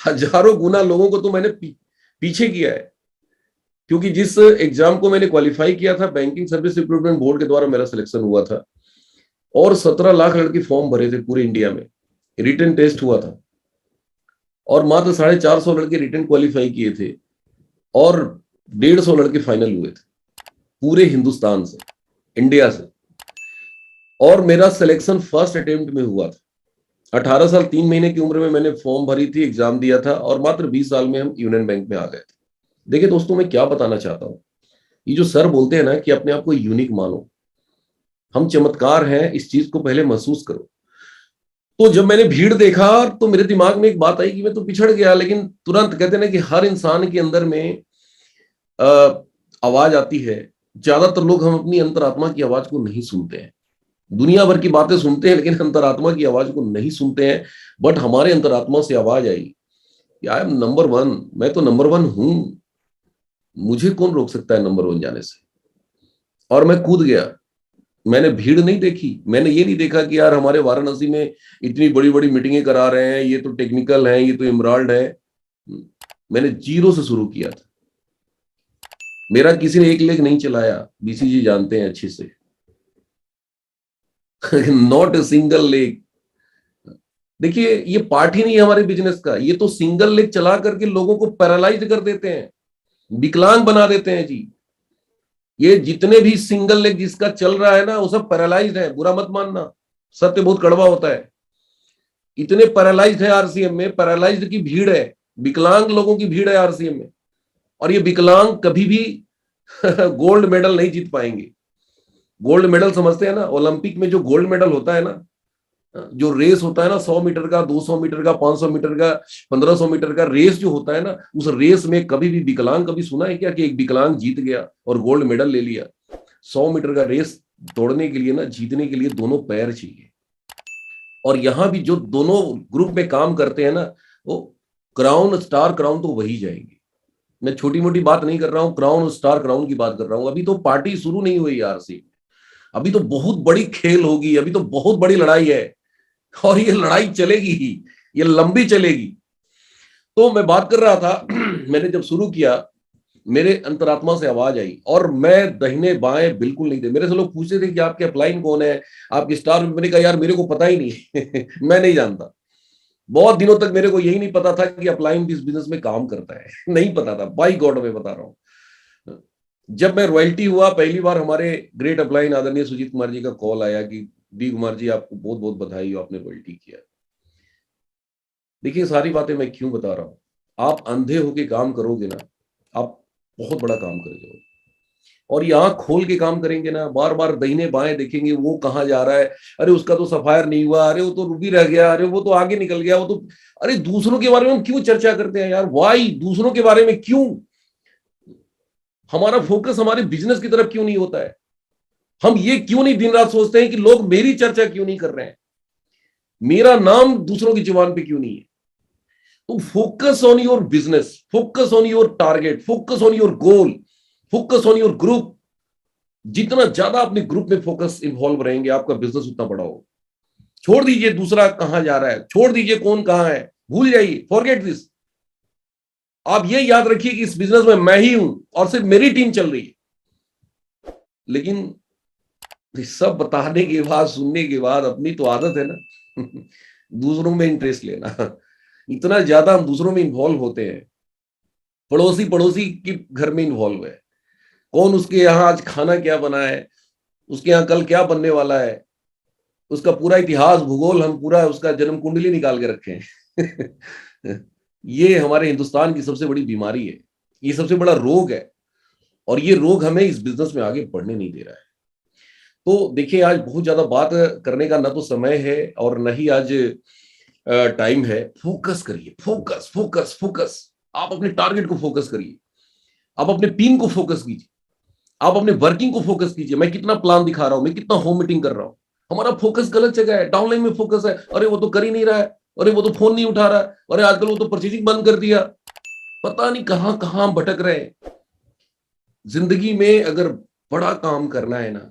हजारों गुना लोगों को तो मैंने पीछे किया है। क्योंकि जिस एग्जाम को मैंने क्वालिफाई किया था, बैंकिंग सर्विस रिक्रूटमेंट बोर्ड के द्वारा मेरा सिलेक्शन हुआ था, और 17 लाख लड़के फॉर्म भरे थे पूरे इंडिया में। रिटन टेस्ट हुआ था और मात्र 450 लड़के रिटन क्वालिफाई किए थे, और 150 लड़के फाइनल हुए थे पूरे हिंदुस्तान से, इंडिया से। और मेरा सिलेक्शन फर्स्ट अटेम्प्ट में हुआ था। 18 साल 3 महीने की उम्र में मैंने फॉर्म भरी थी, एग्जाम दिया था, और मात्र 20 साल में हम यूनियन बैंक में आ गए थे। देखिए दोस्तों, मैं क्या बताना चाहता हूं, ये जो सर बोलते हैं ना कि अपने आप को यूनिक मानो, हम चमत्कार हैं, इस चीज को पहले महसूस करो। तो जब मैंने भीड़ देखा तो मेरे दिमाग में एक बात आई कि मैं तो पिछड़ गया, लेकिन तुरंत कहते ना कि हर इंसान के अंदर में अ, आवाज आती है। ज्यादातर लोग हम अपनी अंतरात्मा की आवाज को नहीं सुनते हैं। दुनिया भर की बातें सुनते हैं लेकिन अंतरात्मा की आवाज को नहीं सुनते हैं। बट हमारे अंतरात्मा से आवाज आई कि आई एम नंबर वन, मैं तो नंबर वन हूं, मुझे कौन रोक सकता है नंबर वन जाने से। और मैं कूद गया। मैंने भीड़ नहीं देखी, मैंने ये नहीं देखा कि यार हमारे वाराणसी में इतनी बड़ी बड़ी मीटिंगें करा रहे हैं, ये तो टेक्निकल है, ये तो इमराल्ड है। मैंने जीरो से शुरू किया था। मेरा किसी ने एक लेग नहीं चलाया, बीसीजी जानते हैं अच्छे से। Not a single leg. देखिए, ये पार्ट ही नहीं है हमारे बिजनेस का, ये तो सिंगल लेग चला करके लोगों को पैरालाइज कर देते हैं, विकलांग बना देते हैं जी। ये जितने भी सिंगल लेग जिसका चल रहा है ना, वो सब पैरालाइज्ड है, बुरा मत मानना, सत्य बहुत कड़वा होता है। इतने पैरालाइज्ड है आरसीएम में, पैरालाइज्ड की भीड़ है, विकलांग लोगों की भीड़ है आरसीएम में। और ये विकलांग कभी भी गोल्ड मेडल नहीं जीत पाएंगे। गोल्ड मेडल समझते हैं ना, ओलंपिक में जो गोल्ड मेडल होता है ना, जो रेस होता है ना, 100 मीटर का, 200 मीटर का, 500 मीटर का, 1500 मीटर का रेस जो होता है ना, उस रेस में कभी भी विकलांग, कभी सुना है क्या कि एक विकलांग जीत गया और गोल्ड मेडल ले लिया? 100 मीटर का रेस दौड़ने के लिए ना, जीतने के लिए दोनों पैर चाहिए। और यहां भी जो दोनों ग्रुप में काम करते हैं ना, वो क्राउन, स्टार क्राउन तो वही जाएंगे। मैं छोटी मोटी बात नहीं कर रहा हूं, क्राउन, स्टार क्राउन की बात कर रहा हूं। अभी तो पार्टी शुरू नहीं हुई यार सी, अभी तो बहुत बड़ी खेल होगी, अभी तो बहुत बड़ी लड़ाई है, और ये लड़ाई चलेगी ही, ये लंबी चलेगी। तो मैं बात कर रहा था मैंने जब शुरू किया, मेरे अंतरात्मा से आवाज आई, और मैं दाहिने बाएं बिल्कुल नहीं थे। मेरे से लोग पूछते थे कि आपके अपलाइन कौन है, आपकी स्टार। मैंने कहा यार मेरे को पता ही नहीं मैं नहीं जानता। बहुत दिनों तक मेरे को यही नहीं पता था कि अपलाइन इस बिजनेस में काम करता है नहीं पता था, बाई गॉड मैं बता रहा हूँ। जब मैं रॉयल्टी हुआ पहली बार, हमारे ग्रेट अपलाइन आदरणीय सुजीत कुमार जी का कॉल आया कि डी कुमार जी, आपको बहुत बहुत बधाई हो, आपने रॉयल्टी किया। देखिए, सारी बातें मैं क्यों बता रहा हूं, आप अंधे होके काम करोगे ना, आप बहुत बड़ा काम कर जाओगे। और ये आंख खोल के काम करेंगे ना, बार बार दाहिने बाएं देखेंगे वो कहाँ जा रहा है, अरे उसका तो सफायर नहीं हुआ, अरे वो तो रूबी रह गया, अरे वो तो आगे निकल गया, वो तो, अरे दूसरों के बारे में हम क्यों चर्चा करते हैं यार? वाई, दूसरों के बारे में क्यों? हमारा फोकस हमारे बिजनेस की तरफ क्यों नहीं होता है? हम ये क्यों नहीं दिन रात सोचते हैं कि लोग मेरी चर्चा क्यों नहीं कर रहे हैं, मेरा नाम दूसरों की जुबान पे क्यों नहीं है? तो focus on your business, focus on your target, focus on your goal, focus on your group. जितना ज्यादा अपने ग्रुप में फोकस इन्वॉल्व रहेंगे, आपका बिजनेस उतना बड़ा होगा। छोड़ दीजिए दूसरा कहां जा रहा है, छोड़ दीजिए कौन कहां है, भूल जाइए, फॉरगेट दिस। आप ये याद रखिए कि इस बिजनेस में मैं ही हूं और सिर्फ मेरी टीम चल रही है। लेकिन सब बताने के बाद, सुनने के बाद, अपनी तो आदत है ना दूसरों में इंटरेस्ट लेना। इतना ज्यादा हम दूसरों में इन्वॉल्व होते हैं, पड़ोसी पड़ोसी के घर में इन्वॉल्व है, कौन उसके यहाँ आज खाना क्या बना है, उसके यहाँ कल क्या बनने वाला है, उसका पूरा इतिहास भूगोल हम पूरा उसका जन्म कुंडली निकाल के रखे हैं। ये हमारे हिंदुस्तान की सबसे बड़ी बीमारी है, ये सबसे बड़ा रोग है, और ये रोग हमें इस बिजनेस में आगे बढ़ने नहीं दे रहा है। तो देखिए, आज बहुत ज्यादा बात करने का ना तो समय है और न ही आज टाइम है। फोकस करिए, फोकस फोकस फोकस। आप अपने टारगेट को फोकस करिए, आप अपने टीम को फोकस कीजिए, आप अपने वर्किंग को फोकस कीजिए। मैं कितना प्लान दिखा रहा हूं, मैं कितना होम मीटिंग कर रहा हूं, हमारा फोकस गलत जगह है, डाउनलाइन में फोकस है। अरे वो तो कर ही नहीं रहा है, अरे वो तो फोन नहीं उठा रहा है, अरे आजकल वो तो परचेजिंग बंद कर दिया। पता नहीं कहां कहां हम भटक रहे हैं। जिंदगी में अगर बड़ा काम करना है ना,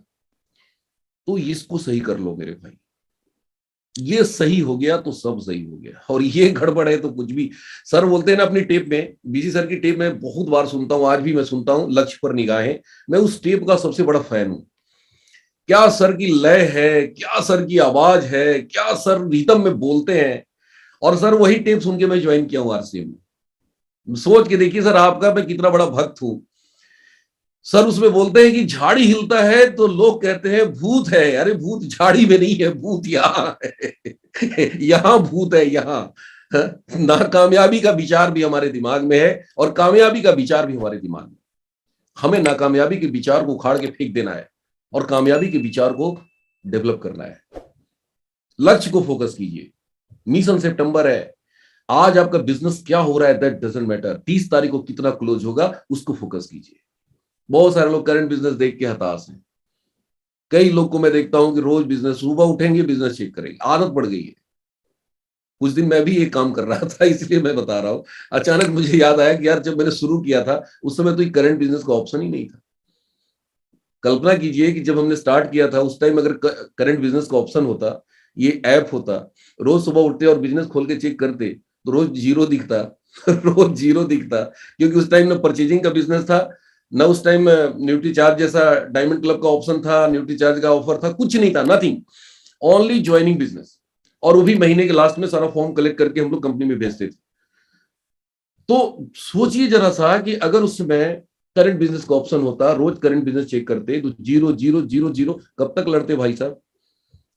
तो इसको सही कर लो मेरे भाई। ये सही हो गया तो सब सही हो गया, और ये गड़बड़ है तो कुछ भी। सर बोलते हैं ना अपनी टेप में, बीसी सर की टेप में बहुत बार सुनता हूं, आज भी मैं सुनता हूं, लक्ष्य पर निगाहें। मैं उस टेप का सबसे बड़ा फैन हूं। क्या सर की लय है, क्या सर की आवाज है, क्या सर रिदम में बोलते हैं। और सर वही टेप सुन के मैं ज्वाइन किया हूं आरसीएम में। सोच के देखिए सर आपका मैं कितना बड़ा भक्त हूं। सर उसमें बोलते हैं कि झाड़ी हिलता है तो लोग कहते हैं भूत है। अरे भूत झाड़ी में नहीं है, भूत यहाँ है। यहाँ भूत है यहाँ। नाकामयाबी का विचार भी हमारे दिमाग में है और कामयाबी का विचार भी हमारे दिमाग में। हमें नाकामयाबी के विचार को उखाड़ के फेंक देना है और कामयाबी के विचार को डेवलप करना है। लक्ष्य को फोकस कीजिए। मिशन सितंबर है। आज आपका बिजनेस क्या हो रहा है दैट डजंट मैटर। 30 तारीख को कितना क्लोज होगा उसको फोकस कीजिए। बहुत सारे लोग करंट बिजनेस देख के हताश हैं। कई लोग को मैं देखता हूं कि रोज बिजनेस, सुबह उठेंगे बिजनेस चेक करेंगे, आदत पड़ गई है। कुछ दिन मैं भी एक काम कर रहा था, इसलिए मैं बता रहा हूं। अचानक मुझे याद आया कि यार जब मैंने शुरू किया था उस समय तो ये करंट बिजनेस का ऑप्शन ही नहीं था। कल्पना कीजिए कि जब हमने स्टार्ट किया था उस टाइम अगर करंट बिजनेस का ऑप्शन होता, ये ऐप होता, रोज सुबह उठते और बिजनेस खोल के चेक करते तो रोज जीरो दिखता। रोज जीरो दिखता, क्योंकि उस टाइम ना परचेजिंग का बिजनेस था, ना उस टाइम न्यूट्री चार्ज जैसा डायमंड क्लब का ऑप्शन था, न्यूट्री चार्ज का ऑफर था, कुछ नहीं था, नथिंग, ओनली ज्वाइनिंग बिजनेस। और वो भी महीने के लास्ट में सारा फॉर्म कलेक्ट करके हम लोग कंपनी में भेजते थे। तो सोचिए जरा सा कि अगर उस समय करंट बिजनेस का ऑप्शन होता, रोज करंट बिजनेस चेक करते तो जीरो जीरो जीरो जीरो कब तक लड़ते भाई साहब।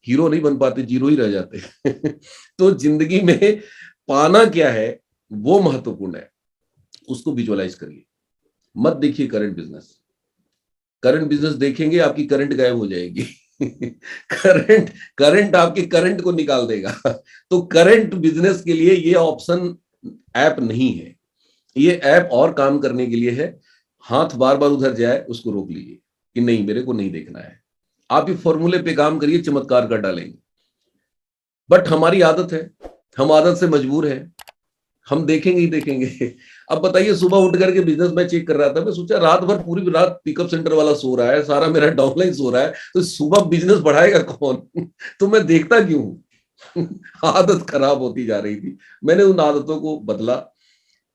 हीरो नहीं बन पाते, जीरो ही रह जाते। तो जिंदगी में पाना क्या है वो महत्वपूर्ण है, उसको विजुअलाइज करिए। मत देखिए करंट बिजनेस। करंट बिजनेस देखेंगे आपकी करंट गायब हो जाएगी। करंट करंट आपके करंट को निकाल देगा। तो करंट बिजनेस के लिए ये ऑप्शन ऐप नहीं है। ये ऐप और काम करने के लिए है। हाथ बार बार उधर जाए उसको रोक लीजिए कि नहीं मेरे को नहीं देखना है। आप ये फॉर्मूले पे काम करिए, चमत्कार कर डालेंगे। बट हमारी आदत है, हम आदत से मजबूर है, हम देखेंगे ही देखेंगे। अब बताइए, सुबह उठ करके बिजनेस मैं चेक कर रहा था, मैं सोचा रात भर पूरी रात पिकअप सेंटर वाला सो रहा है, सारा मेरा डाउनलाइन सो रहा है, तो सुबह बिजनेस बढ़ाएगा कौन। तो मैं देखता क्यों हूं। आदत खराब होती जा रही थी। मैंने उन आदतों को बदला।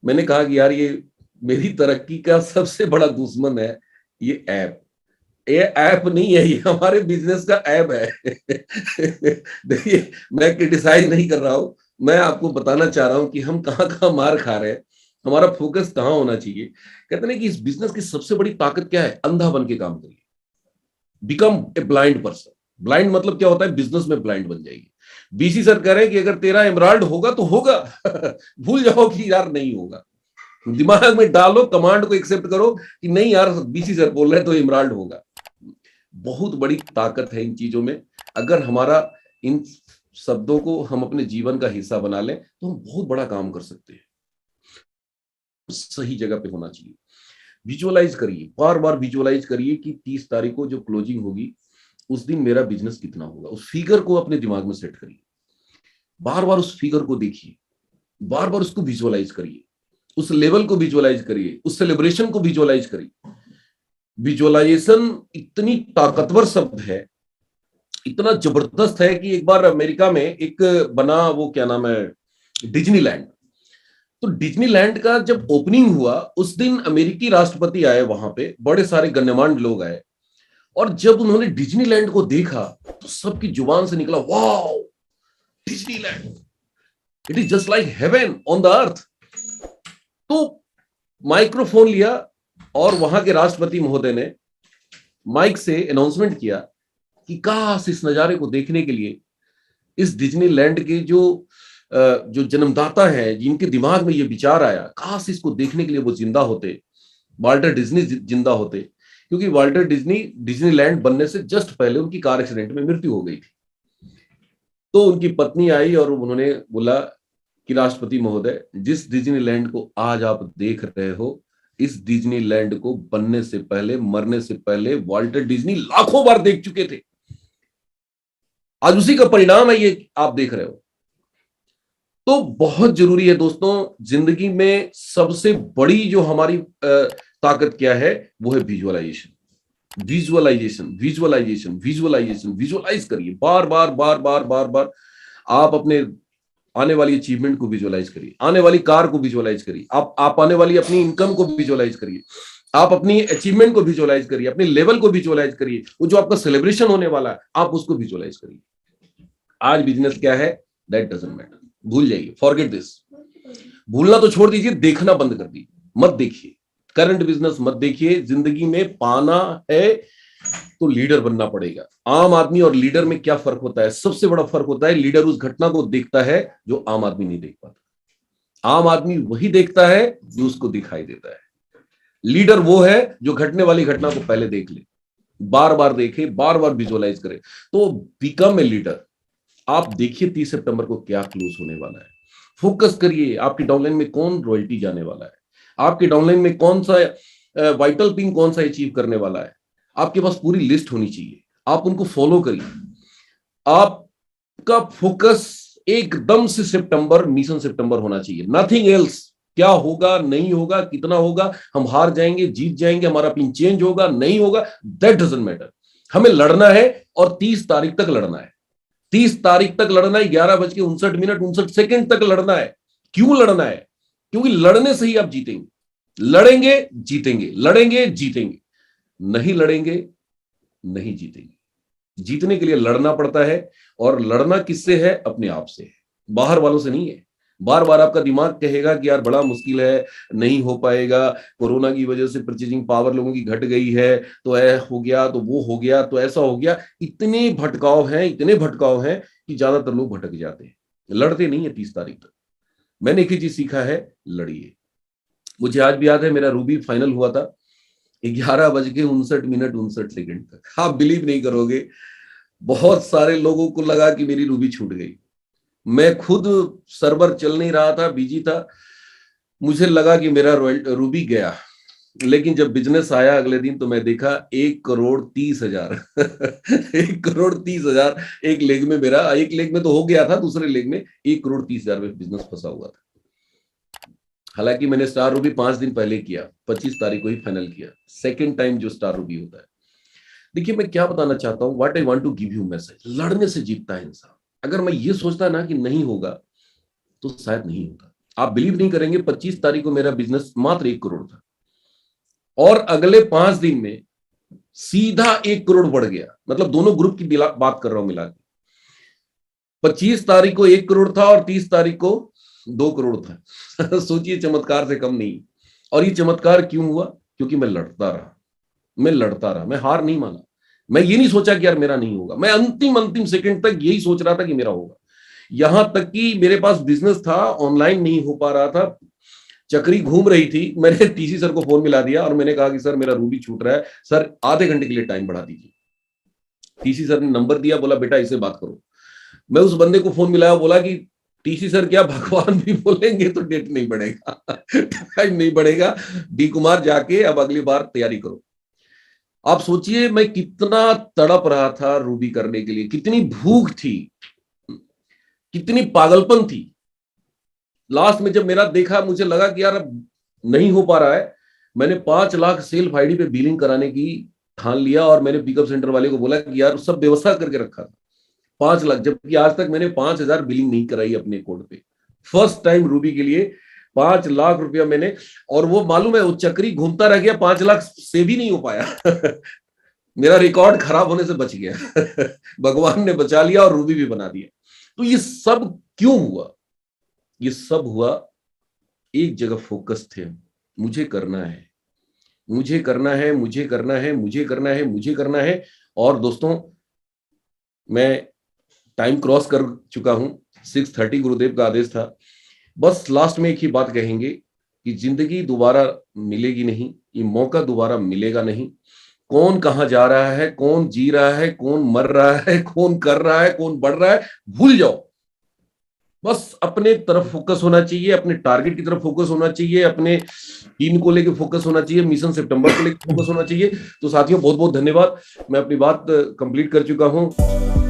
मैंने कहा कि यार ये मेरी तरक्की का सबसे बड़ा दुश्मन है ये ऐप। ये ऐप नहीं है, ये हमारे बिजनेस का ऐप है। देखिए मैं क्रिटिसाइज नहीं कर रहा हूं, मैं आपको बताना चाह रहा हूं कि हम कहाँ कहाँ मार खा रहे हैं, हमारा फोकस कहाँ होना चाहिए। कहते हैं कि इस बिजनेस की सबसे बड़ी ताकत क्या है, अंधा बन के काम करिए। Become a blind person. Blind मतलब क्या होता है, बिजनेस में ब्लाइंड बन जाएगी। बीसी सर कह रहे हैं कि अगर तेरा एमराल्ड होगा तो होगा। भूल जाओ कि यार नहीं होगा। दिमाग में डालो, कमांड को एक्सेप्ट करो कि नहीं यार बीसी सर बोल रहे हैं तो इमराल्ड होगा। बहुत बड़ी ताकत है इन चीजों में। अगर हमारा इन शब्दों को हम अपने जीवन का हिस्सा बना लें तो हम बहुत बड़ा काम कर सकते हैं। सही जगह पे होना चाहिए। विजुअलाइज करिए, बार बार विजुअलाइज करिए कि 30 तारीख को जो क्लोजिंग होगी उस दिन मेरा बिजनेस कितना होगा। उस फिगर को अपने दिमाग में सेट करिए, बार बार उस फिगर को देखिए, बार बार उसको विजुअलाइज करिए, उस लेवल को विजुअलाइज करिए, उस सेलिब्रेशन को विजुअलाइज करिए। विजुअलाइजेशन इतनी ताकतवर शब्द है, इतना जबरदस्त है कि एक बार अमेरिका में एक बना, वो क्या नाम है, डिज्नीलैंड। तो डिज्नीलैंड का जब ओपनिंग हुआ उस दिन अमेरिकी राष्ट्रपति आए, वहां पे बड़े सारे गण्यमान्य लोग आए, और जब उन्होंने डिज्नीलैंड को देखा तो सबकी जुबान से निकला wow Disneyland, it is just like heaven on the earth. तो माइक्रोफोन लिया और वहां के राष्ट्रपति महोदय ने माइक से अनाउंसमेंट किया कि काश इस नजारे को देखने के लिए इस डिज्नीलैंड के जो जन्मदाता है, जिनके दिमाग में ये विचार आया, काश इसको देखने के लिए वो जिंदा होते, वाल्टर डिज्नी जिंदा होते। क्योंकि वाल्टर डिज्नी डिज्नीलैंड बनने से जस्ट पहले उनकी कार एक्सीडेंट में मृत्यु हो गई थी। तो उनकी पत्नी आई और उन्होंने बोला कि राष्ट्रपति महोदय, जिस डिज्नीलैंड को आज आप देख रहे हो, इस डिज्नीलैंड को बनने से पहले, मरने से पहले वाल्टर डिज्नी लाखों बार देख चुके थे। आज उसी का परिणाम है ये आप देख रहे हो। तो बहुत जरूरी है दोस्तों, जिंदगी में सबसे बड़ी जो हमारी ताकत क्या है वो है visualisation. Visualisation visualisation visualisation, visualise करिए बार बार बार बार बार बार। आप अपने आने वाली अचीवमेंट को विजुअलाइज करिए, आने वाली कार को विजुअलाइज करिए, आप आने वाली अपनी इनकम को विजुअलाइज करिए, आप अपनी अचीवमेंट को विजुअलाइज करिए, अपने लेवल को विजुअलाइज करिए, वो जो आपका सेलिब्रेशन होने वाला है आप उसको विजुअलाइज करिए। आज बिजनेस क्या है दैट डजंट मैटर, भूल जाइए, फॉरगेट दिस। भूलना तो छोड़ दीजिए, देखना बंद कर दीजिए, मत देखिए, करंट बिजनेस मत देखिए। जिंदगी में पाना है तो लीडर बनना पड़ेगा। आम आदमी और लीडर में क्या फर्क होता है? सबसे बड़ा फर्क होता है लीडर उस घटना को देखता है जो आम आदमी नहीं देख पाता। आम आदमी वही देखता है जो उसको दिखाई देता है। लीडर वो है जो घटने वाली घटना को पहले देख ले, बार बार देखे, बार बार विजुअलाइज करे। तो बिकम ए लीडर। आप देखिए 30 सितंबर को क्या क्लोज होने वाला है, फोकस करिए। आपकी डाउनलाइन में कौन रॉयल्टी जाने वाला है, आपके डाउनलाइन में कौन सा वाइटल पिन कौन सा अचीव करने वाला है, आपके पास पूरी लिस्ट होनी चाहिए। आप उनको फॉलो करिए। आपका फोकस एकदम से सितंबर, मिशन सितंबर होना चाहिए, नथिंग एल्स। क्या होगा, नहीं होगा, कितना होगा, हम हार जाएंगे, जीत जाएंगे, हमारा पिन चेंज होगा, नहीं होगा, दैट डजंट मैटर। हमें लड़ना है और 30 तारीख तक लड़ना है। 30 तारीख तक लड़ना है, 11:59 तक लड़ना है। क्यों लड़ना है? क्योंकि लड़ने से ही आप जीतेंगे। लड़ेंगे जीतेंगे, लड़ेंगे जीतेंगे, नहीं लड़ेंगे नहीं जीतेंगे। जीतने के लिए लड़ना पड़ता है, और लड़ना किससे है? अपने आप से है, बाहर वालों से नहीं है। बार बार आपका दिमाग कहेगा कि यार बड़ा मुश्किल है, नहीं हो पाएगा, कोरोना की वजह से परचेजिंग पावर लोगों की घट गई है, तो हो गया, तो वो हो गया, तो ऐसा हो गया। इतने भटकाव हैं, इतने भटकाव हैं कि ज्यादातर लोग भटक जाते हैं, लड़ते नहीं है 30 तारीख तक। मैंने एक ही चीज सीखा है, लड़िए। मुझे आज भी याद है, मेरा रूबी फाइनल हुआ था 11:59 तक। आप बिलीव नहीं करोगे, बहुत सारे लोगों को लगा कि मेरी रूबी छूट गई। मैं खुद सर्वर चल नहीं रहा था, बिजी था, मुझे लगा कि मेरा रूबी गया। लेकिन जब बिजनेस आया अगले दिन तो मैं देखा 1,30,000 1,30,000 एक लेग में मेरा, एक लेग में तो हो गया था, दूसरे लेग में 1,30,000 में बिजनेस फंसा हुआ था। हालांकि मैंने स्टार रूबी 5 दिन पहले किया, 25 तारीख को ही फाइनल किया, सेकेंड टाइम जो स्टार रूबी होता है। देखिए मैं क्या बताना चाहता हूं, what I want to give you message, लड़ने से जीतता है इंसान। अगर मैं ये सोचता ना कि नहीं होगा तो शायद नहीं होता। आप बिलीव नहीं करेंगे, 25 तारीख को मेरा बिजनेस मात्र 1 करोड़ था, और अगले 5 दिन में सीधा 1 करोड़ बढ़ गया। मतलब दोनों ग्रुप की बात कर रहा हूं मिला के। 25 तारीख को 1 करोड़ था और 30 तारीख को 2 करोड़ था। सोचिए, चमत्कार से कम नहीं। और ये चमत्कार क्यों हुआ? क्योंकि मैं लड़ता रहा, मैं हार नहीं माना। मैं ये नहीं सोचा कि यार मेरा नहीं होगा, मैं अंतिम सेकंड तक यही सोच रहा था कि मेरा होगा। यहां तक कि मेरे पास बिजनेस था, ऑनलाइन नहीं हो पा रहा था, चक्री घूम रही थी। मैंने टीसी सर को फोन मिला दिया और मैंने कहा कि सर मेरा रूबी छूट रहा है, सर आधे घंटे के लिए टाइम बढ़ा दीजिए। टीसी सर ने नंबर दिया, बोला बेटा इसे बात करो। मैं उस बंदे को फोन मिलाया, बोला कि टीसी सर क्या भगवान भी बोलेंगे तो डेट नहीं बढ़ेगा, टाइम नहीं बढ़ेगा, डी कुमार जाके अब अगली बार तैयारी करो। आप सोचिए मैं कितना तड़प रहा था रूबी करने के लिए, कितनी भूख थी, कितनी पागलपन थी। लास्ट में जब मेरा देखा, मुझे लगा कि यार अब नहीं हो पा रहा है। मैंने 5 लाख सेल्फ आईडी पे बिलिंग कराने की ठान लिया, और मैंने पिकअप सेंटर वाले को बोला कि यार सब व्यवस्था करके रखा था 5 लाख, जबकि आज तक मैंने 5,000 बिलिंग नहीं कराई अपने कोड पे। फर्स्ट टाइम रूबी के लिए 5 लाख रुपया मैंने, और वो मालूम है वो चक्री घूमता रह गया, 5 लाख से भी नहीं हो पाया। मेरा रिकॉर्ड खराब होने से बच गया। भगवान ने बचा लिया और रूबी भी बना दिया। तो ये सब क्यों हुआ? ये सब हुआ, एक जगह फोकस थे, मुझे करना है, मुझे करना है, मुझे करना है, मुझे करना है, मुझे करना है। और दोस्तों मैं टाइम क्रॉस कर चुका हूं, 6:30 गुरुदेव का आदेश था। बस लास्ट में एक ही बात कहेंगे कि जिंदगी दोबारा मिलेगी नहीं, ये मौका दोबारा मिलेगा नहीं। कौन कहां जा रहा है, कौन जी रहा है, कौन मर रहा है, कौन कर रहा है, कौन बढ़ रहा है, भूल जाओ। बस अपने तरफ फोकस होना चाहिए, अपने टारगेट की तरफ फोकस होना चाहिए, अपने टीम को लेकर फोकस होना चाहिए, मिशन सितंबर को लेकर फोकस होना चाहिए। तो साथियों बहुत बहुत धन्यवाद, मैं अपनी बात कंप्लीट कर चुका हूं।